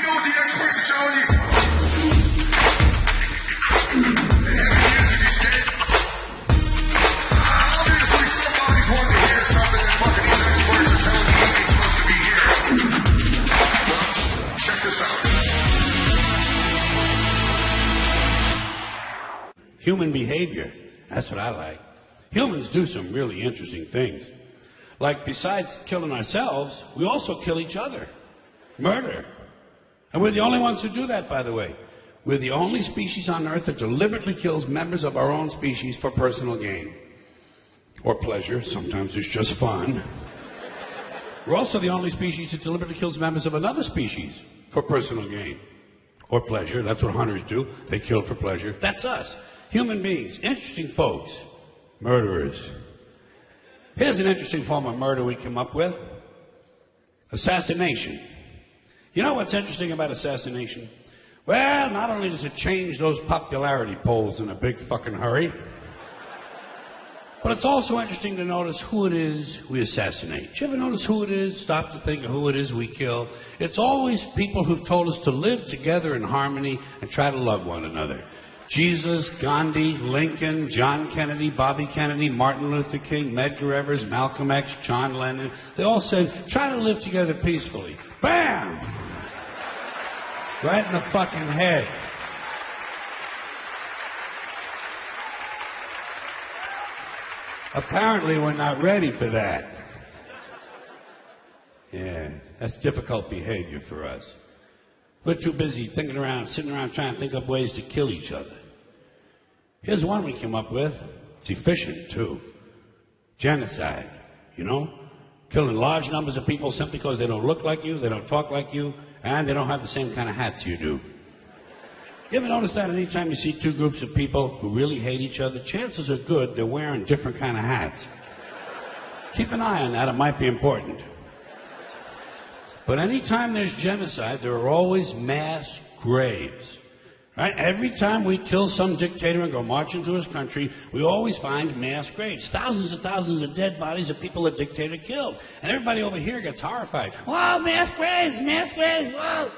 know what the experts are telling you? They haven't answered these dead. Obviously, somebody's wanting to hear something that fucking these experts are telling you ain't supposed to be here. Well, check this out. Human behavior. That's what I like. Humans do some really interesting things. Like, besides killing ourselves, we also kill each other. Murder. And we're the only ones who do that, by the way. We're the only species on Earth that deliberately kills members of our own species for personal gain. Or pleasure. Sometimes it's just fun. We're also the only species that deliberately kills members of another species for personal gain. Or pleasure. That's what hunters do. They kill for pleasure. That's us. Human beings. Interesting folks. Murderers. Here's an interesting form of murder we came up with. Assassination. You know what's interesting about assassination? Well, not only does it change those popularity polls in a big fucking hurry, but it's also interesting to notice who it is we assassinate. Did you ever notice who it is? Stop to think of who it is we kill. It's always people who've told us to live together in harmony and try to love one another. Jesus, Gandhi, Lincoln, John Kennedy, Bobby Kennedy, Martin Luther King, Medgar Evers, Malcolm X, John Lennon. They all said, try to live together peacefully. Bam! Right in the fucking head. Apparently we're not ready for that. Yeah, that's difficult behavior for us. We're too busy sitting around trying to think up ways to kill each other. Here's one we came up with. It's efficient, too. Genocide, you know? Killing large numbers of people simply because they don't look like you, they don't talk like you, and they don't have the same kind of hats you do. You ever notice that anytime you see two groups of people who really hate each other, chances are good they're wearing different kind of hats. Keep an eye on that, it might be important. But anytime there's genocide, there are always mass graves. Right? Every time we kill some dictator and go march into his country, we always find mass graves. Thousands and thousands of dead bodies of people the dictator killed. And everybody over here gets horrified. Whoa, mass graves, whoa.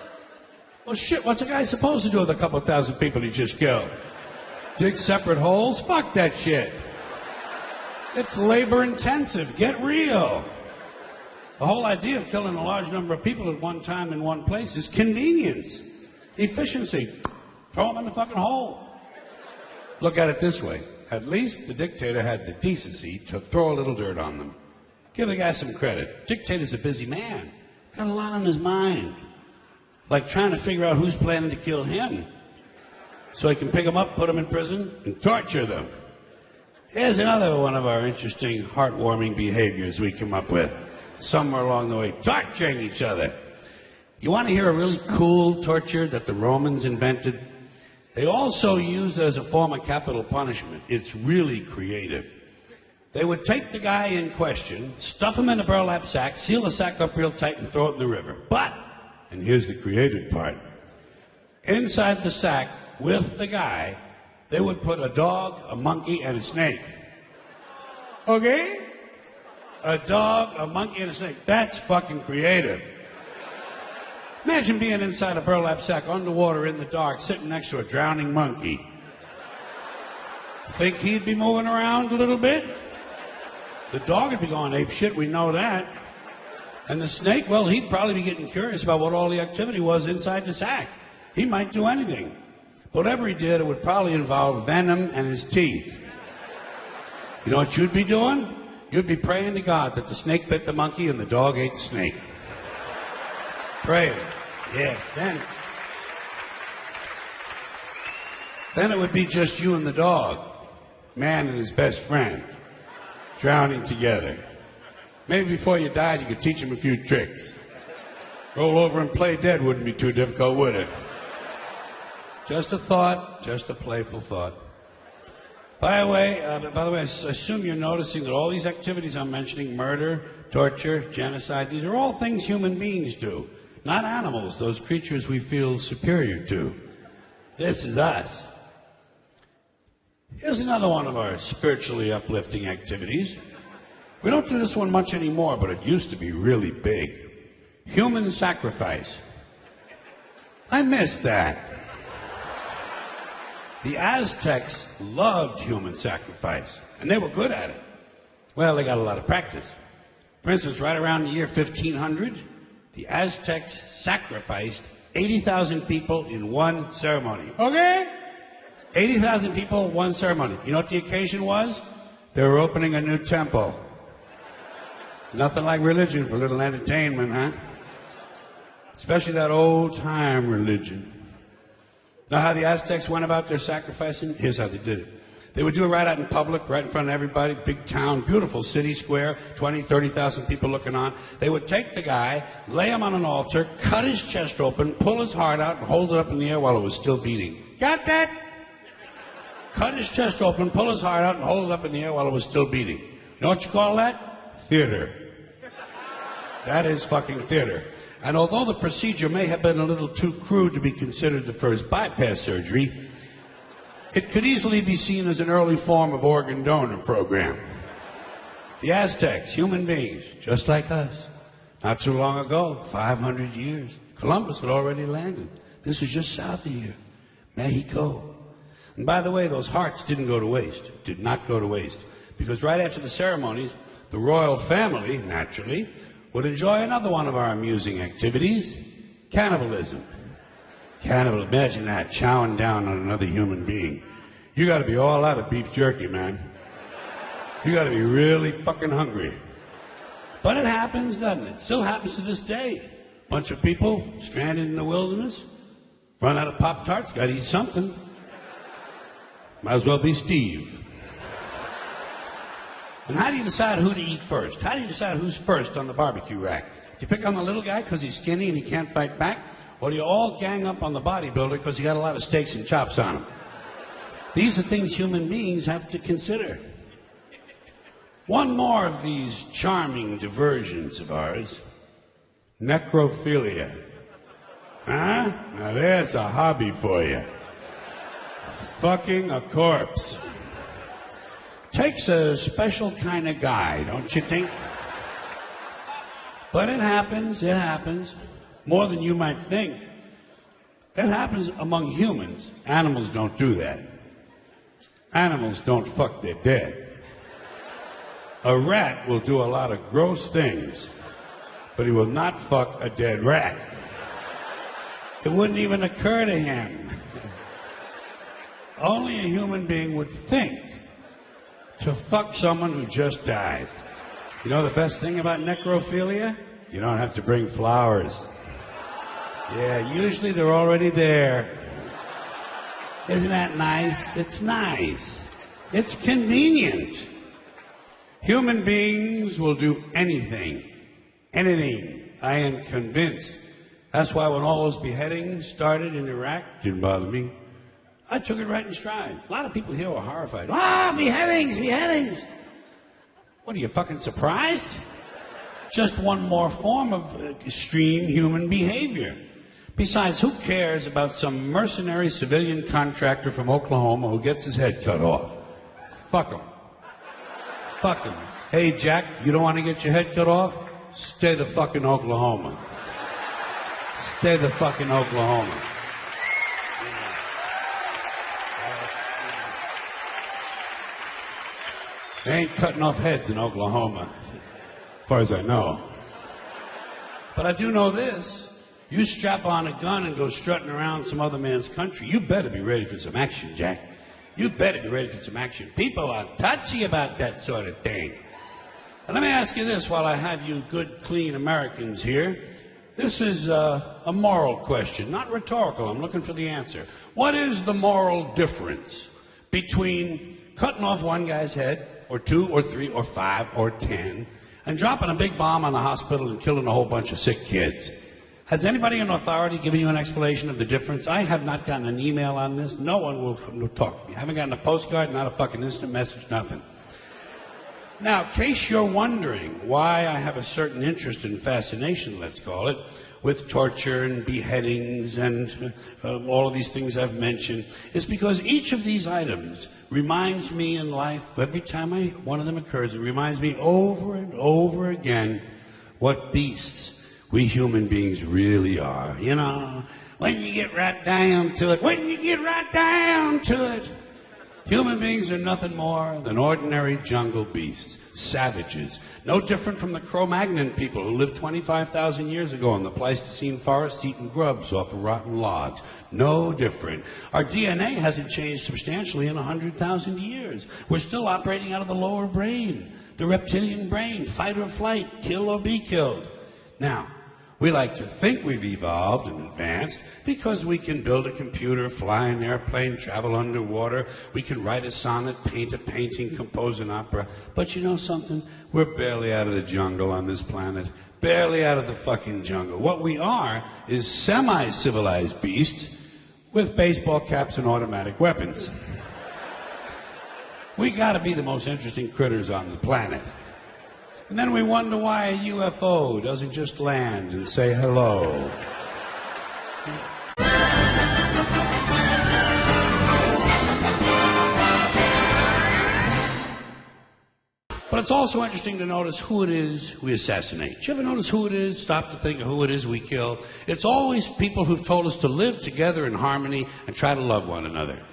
Well, shit, what's a guy supposed to do with a couple thousand people he just killed? Dig separate holes? Fuck that shit. It's labor intensive. Get real. The whole idea of killing a large number of people at one time in one place is convenience, efficiency. Throw them in the fucking hole. Look at it this way. At least the dictator had the decency to throw a little dirt on them. Give the guy some credit. Dictator's a busy man. Got a lot on his mind. Like trying to figure out who's planning to kill him. So he can pick them up, put them in prison, and torture them. Here's another one of our interesting, heartwarming behaviors we come up with. Somewhere along the way, torturing each other. You want to hear a really cool torture that the Romans invented? They also used it as a form of capital punishment. It's really creative. They would take the guy in question, stuff him in a burlap sack, seal the sack up real tight, and throw it in the river. But, and here's the creative part, inside the sack with the guy, they would put a dog, a monkey, and a snake. Okay? A dog, a monkey, and a snake. That's fucking creative. Imagine being inside a burlap sack, underwater in the dark, sitting next to a drowning monkey. Think he'd be moving around a little bit? The dog would be going ape shit, we know that. And the snake, well, he'd probably be getting curious about what all the activity was inside the sack. He might do anything. Whatever he did, it would probably involve venom and his teeth. You know what you'd be doing? You'd be praying to God that the snake bit the monkey and the dog ate the snake. Pray. Yeah. Then it would be just you and the dog. Man and his best friend. Drowning together. Maybe before you died, you could teach him a few tricks. Roll over and play dead wouldn't be too difficult, would it? Just a thought, just a playful thought. By the way, I assume you're noticing that all these activities I'm mentioning, murder, torture, genocide, these are all things human beings do. Not animals, those creatures we feel superior to. This is us. Here's another one of our spiritually uplifting activities. We don't do this one much anymore, but it used to be really big. Human sacrifice. I missed that. The Aztecs loved human sacrifice, and they were good at it. Well, they got a lot of practice. For instance, right around the year 1500, the Aztecs sacrificed 80,000 people in one ceremony. Okay? 80,000 people, one ceremony. You know what the occasion was? They were opening a new temple. Nothing like religion for a little entertainment, huh? Especially that old-time religion. Know how the Aztecs went about their sacrificing? Here's how they did it. They would do it right out in public, right in front of everybody, big town, beautiful city square, 20, 30,000 people looking on. They would take the guy, lay him on an altar, cut his chest open, pull his heart out, and hold it up in the air while it was still beating. Got that? Cut his chest open, pull his heart out, and hold it up in the air while it was still beating. You know what you call that? Theater. That is fucking theater. And although the procedure may have been a little too crude to be considered the first bypass surgery, it could easily be seen as an early form of organ donor program. The Aztecs, human beings, just like us. Not too long ago, 500 years, Columbus had already landed. This is just south of here, Mexico. And by the way, those hearts didn't go to waste, did not go to waste. Because right after the ceremonies, the royal family, naturally, would enjoy another one of our amusing activities, cannibalism. Cannibal, imagine that, chowing down on another human being. You gotta be all out of beef jerky, man. You gotta be really fucking hungry. But it happens, doesn't it? Still happens to this day. Bunch of people stranded in the wilderness, run out of Pop-Tarts, gotta eat something. Might as well be Steve. And how do you decide who to eat first? How do you decide who's first on the barbecue rack? Do you pick on the little guy because he's skinny and he can't fight back? Or do you all gang up on the bodybuilder because he got a lot of steaks and chops on him? These are things human beings have to consider. One more of these charming diversions of ours, necrophilia. Huh? Now there's a hobby for you. Fucking a corpse. Takes a special kind of guy, don't you think? But it happens. More than you might think. It happens among humans. Animals don't do that. Animals don't fuck their dead. A rat will do a lot of gross things, but he will not fuck a dead rat. It wouldn't even occur to him. Only a human being would think to fuck someone who just died. You know the best thing about necrophilia? You don't have to bring flowers. Yeah, usually they're already there. Isn't that nice? It's nice. It's convenient. Human beings will do anything. Anything. I am convinced. That's why when all those beheadings started in Iraq, didn't bother me. I took it right in stride. A lot of people here were horrified. Ah, beheadings, beheadings. What, are you fucking surprised? Just one more form of extreme human behavior. Besides, who cares about some mercenary civilian contractor from Oklahoma who gets his head cut off? Fuck him. Fuck him. Hey, Jack, you don't want to get your head cut off? Stay the fuck in Oklahoma. Stay the fuck in Oklahoma. They ain't cutting off heads in Oklahoma, as far as I know. But I do know this. You strap on a gun and go strutting around some other man's country, you better be ready for some action, Jack. You better be ready for some action. People are touchy about that sort of thing. And let me ask you this while I have you good, clean Americans here. This is a moral question, not rhetorical. I'm looking for the answer. What is the moral difference between cutting off one guy's head, or 2, or 3, or 5, or 10, and dropping a big bomb on a hospital and killing a whole bunch of sick kids? Has anybody in authority given you an explanation of the difference? I have not gotten an email on this. No one will talk to me. I haven't gotten a postcard, not a fucking instant message, nothing. Now, in case you're wondering why I have a certain interest and fascination, let's call it, with torture and beheadings and all of these things I've mentioned, is because each of these items reminds me in life, every time one of them occurs, it reminds me over and over again what beasts, We human beings really are. You know, when you get right down to it, human beings are nothing more than ordinary jungle beasts, savages, no different from the Cro-Magnon people who lived 25,000 years ago in the Pleistocene forest eating grubs off of rotten logs. No different. Our DNA hasn't changed substantially in 100,000 years. We're still operating out of the lower brain, the reptilian brain, fight or flight, kill or be killed. Now, we like to think we've evolved and advanced because we can build a computer, fly an airplane, travel underwater. We can write a sonnet, paint a painting, compose an opera. But you know something? We're barely out of the jungle on this planet. Barely out of the fucking jungle. What we are is semi-civilized beasts with baseball caps and automatic weapons. We gotta be the most interesting critters on the planet. And then we wonder why a UFO doesn't just land and say hello. But it's also interesting to notice who it is we assassinate. Do you ever notice who it is? Stop to think of who it is we kill. It's always people who've told us to live together in harmony and try to love one another.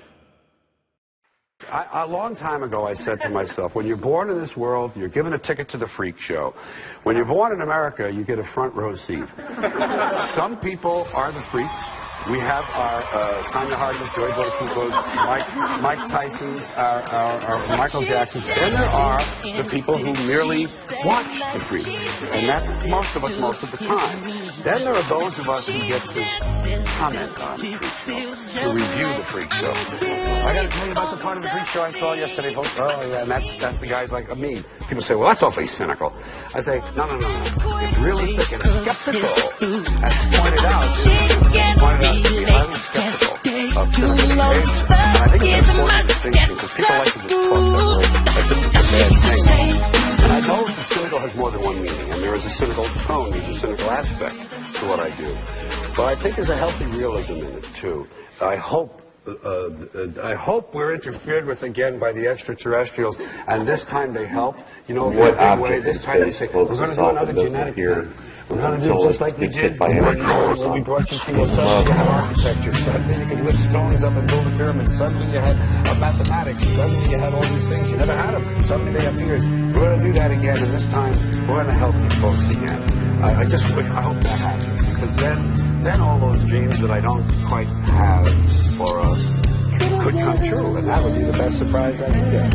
A long time ago, I said to myself, when you're born in this world, you're given a ticket to the freak show. When you're born in America, you get a front row seat. Some people are the freaks. We have our Tanya Harding's, Joy Boy's, Mike Tyson's, our Michael Jackson's. Then there are the people who merely watch the freaks. And that's most of us most of the time. Then there are those of us who get to comment on the freak show, to review the freak show. I got to tell you about the part of the freak show I saw yesterday, folks. Oh, yeah, and that's the guys like me. People say, well, that's awfully cynical. I say, no. It's realistic and skeptical. As pointed out, to be highly skeptical of cynical behavior. And I think it's an important distinction because people like to just talk that way as if it's a bad thing. And I know that cynical has more than one meaning, and there is a cynical tone, there's a cynical aspect to what I do. But I think there's a healthy realism in it, too. I hope we're interfered with again by the extraterrestrials, and this time they help. You know, in a big way. This time they say, we're going to do another genetic thing. We're going to do just like we did when we brought you people. Suddenly you had architecture. Suddenly you could lift stones up and build a pyramid. Suddenly you had mathematics. Suddenly you had all these things. You never had them. Suddenly they appeared. We're going to do that again, and this time we're going to help you folks again. I hope that happens, because then all those dreams that I don't quite have for us could come true, and that would be the best surprise I could get.